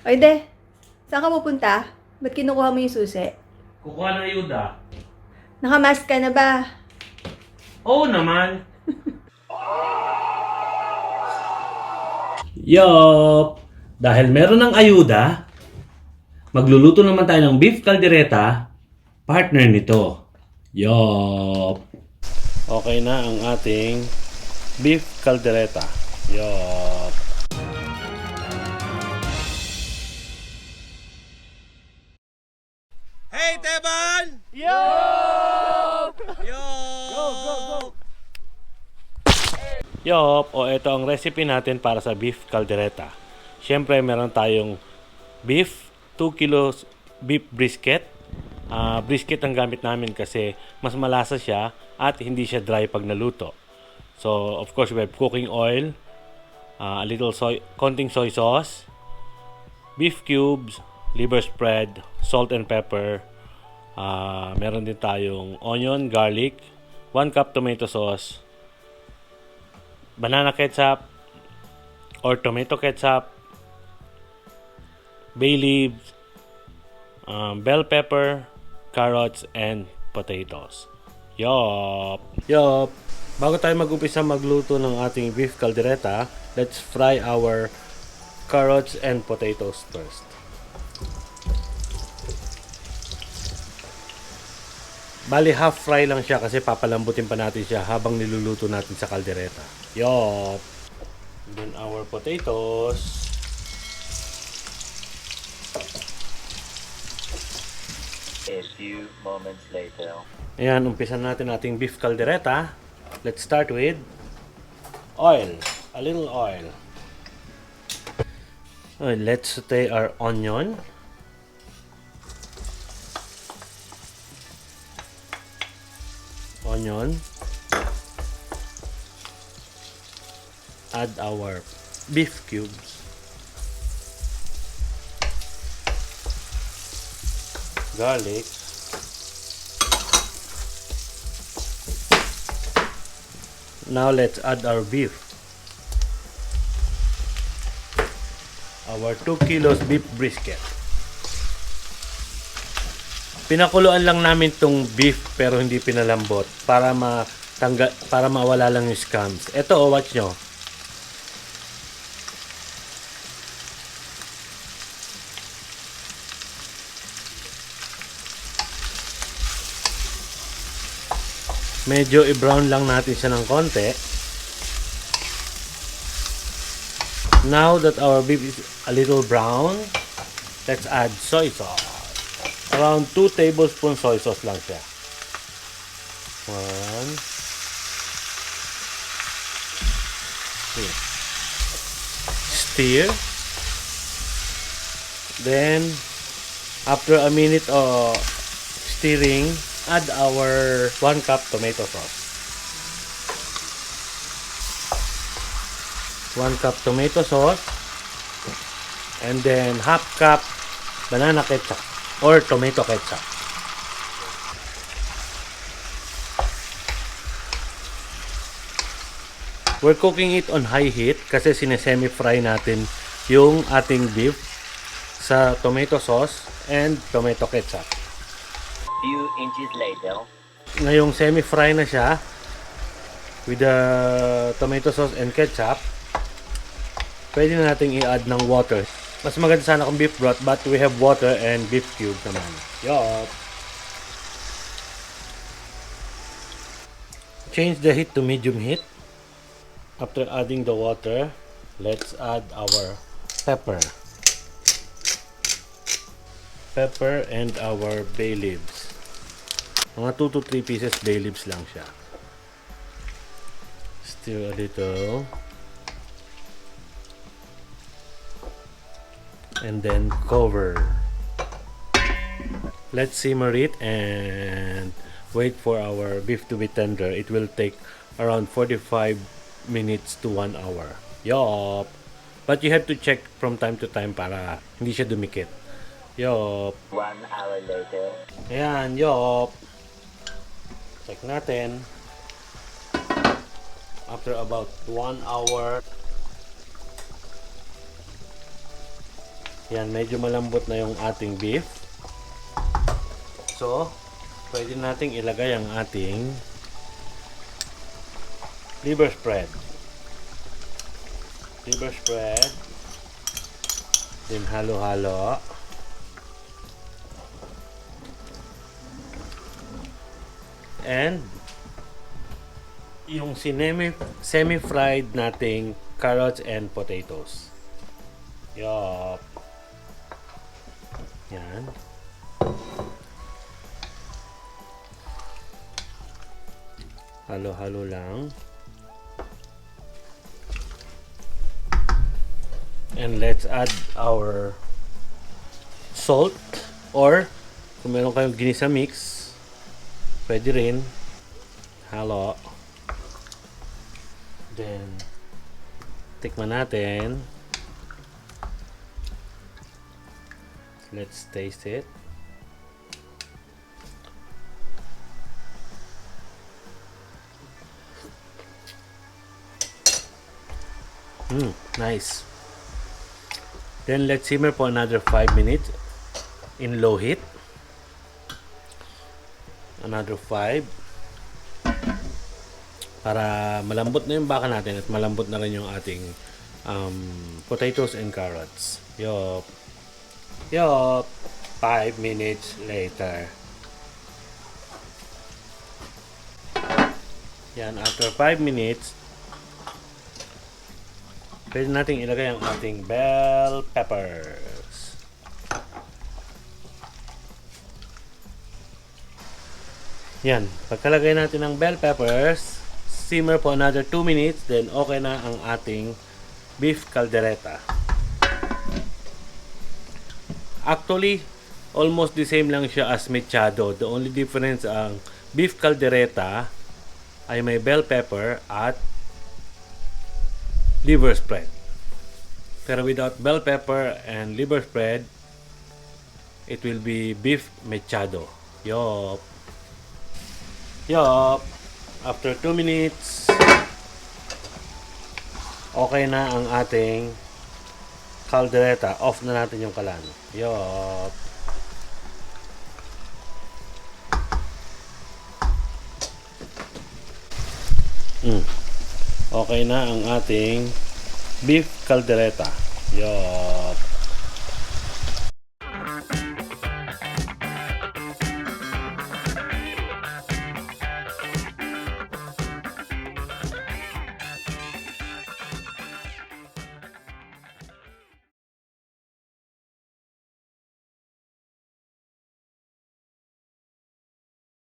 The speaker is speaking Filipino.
Oy, de. Saan ka pupunta? Ba't kinukuha mo yung susi? Kukuha ng ayuda. Nakamask ka na ba? Oo naman. Yup! Dahil meron ng ayuda, magluluto naman tayo ng beef caldereta, partner nito. Yup! Okay na ang ating beef caldereta. Yup! Hey, Teban! Yup! Yo! Go! Yup! O ito ang recipe natin para sa beef caldereta. Siyempre meron tayong beef, 2 kilos beef brisket. Brisket ang gamit namin kasi mas malasa siya at hindi siya dry pag naluto. So, of course, we have cooking oil, a little konting soy sauce, beef cubes, liver spread, salt and pepper. Meron din tayong onion, garlic, 1 cup tomato sauce, banana ketchup or tomato ketchup, bay leaves, bell pepper, carrots, and potatoes. Yup! Yup! Bago tayo mag-upisa magluto ng ating beef caldereta, let's fry our carrots and potatoes first. Bali, half fry lang siya kasi papalambutin pa natin siya habang niluluto natin sa caldereta. Yup! Then our potatoes. A few moments later. Ayan, umpisan natin ating beef caldereta. Let's start with oil. A little oil. Let's saute our onion. Add our beef cubes. Garlic. Now let's add our beef. Our 2 kilos beef brisket. Pinakuluan lang namin tong beef pero hindi pinalambot para mawala lang yung scums. Ito, watch nyo. Medyo i-brown lang natin siya ng konti. Now that our beef is a little brown, let's add soy sauce. Around 2 tablespoons soy sauce lang siya. 1, 2. Stir. Then, after a minute of stirring, add our 1 cup tomato sauce. 1 cup tomato sauce. And then, half cup banana ketchup or tomato ketchup. We're cooking it on high heat kasi sinesemi-fry natin yung ating beef sa tomato sauce and tomato ketchup. Few inches later. Ngayong semi-fry na siya with the tomato sauce and ketchup, pwede na nating i-add ng water. Mas maganda sana kung beef broth but we have water and beef cube naman. Yup! Change the heat to medium heat. After adding the water, let's add our pepper. Pepper and our bay leaves. Mga 2 to 3 pieces bay leaves lang siya. Stir a little. And then cover. Let's simmer it and wait for our beef to be tender. It will take around 45 minutes to 1 hour. Yup! But you have to check from time to time para hindi siya dumikit. Yup! 1 hour later. Ayan, yup! Check natin. After about 1 hour, Yan, medyo malambot na yung ating beef. So, pwede nating ilagay ang ating liver spread. Liver spread. Then halo-halo. And yung semi-fried nating carrots and potatoes. Yeoooph. Yan. Halo-halo lang. And let's add our salt, or kung meron kayong ginisa mix, pwede rin. Halo. Then tikman natin. Let's taste it. Nice. Then let's simmer for another 5 minutes in low heat. Another 5 para malambot na yung baka natin at malambot na rin yung ating potatoes and carrots. Yeoooph. Yeoooph. 5 minutes later. Yan, after 5 minutes, pwede natin ilagay ang ating bell peppers. Yan, pagkalagay natin ng bell peppers, simmer for another 2 minutes, then okay na ang ating beef caldereta. Actually, almost the same lang siya as mechado. The only difference ang beef caldereta ay may bell pepper at liver spread. Pero without bell pepper and liver spread, it will be beef mechado. Yeoooph. Yeoooph. After 2 minutes, okay na ang ating caldereta. Off na natin yung kalan. Yeoooph. Okay na ang ating beef caldereta. Yeoooph.